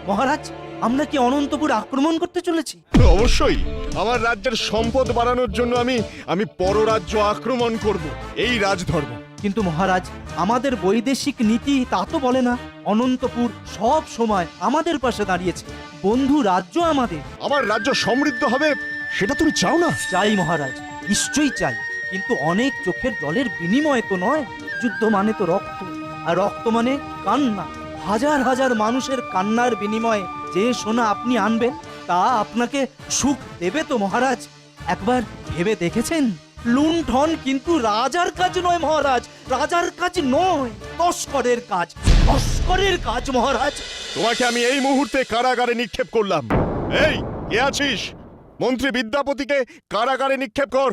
মহারাজ, আমরা কি অনন্তপুর আক্রমণ করতে চলেছি? অবশ্যই আমার রাজ্যের সম্পদ বাড়ানোর জন্য আমি পররাজ্য আক্রমণ করব, এই রাজধর্ম। কিন্তু মহারাজ, আমাদের বৈদেশিক নীতি তা তো বলে না। অনন্তপুর সব সময় আমাদের পাশে দাঁড়িয়েছে, বন্ধু রাজ্য আমাদের। আমার রাজ্য সমৃদ্ধ হবে সেটা তুমি চাও না? চাই মহারাজ, নিশ্চয়ই চাই, কিন্তু অনেক চোখের জলের বিনিময়ে তো নয়। যুদ্ধ মানে তো রক্ত, আর রক্ত মানে কান্না। হাজার হাজার মানুষের কান্নার বিনিময়ে যে সোনা আপনি আনবেন, তা আপনাকে সুখ দেবে তো মহারাজ? একবার ভেবে দেখেছেন? লুণ্ঠন কিন্তু রাজার কাজ নয় মহারাজ, রাজার কাজ নয়, তস্করের কাজ, তস্করের কাজ মহারাজ। তোমাকে আমি এই মুহূর্তে কারাগারে নিক্ষেপ করলাম। এই কে আছিস? মন্ত্রী বিদ্যাপতিকে কারাগারে নিক্ষেপ কর।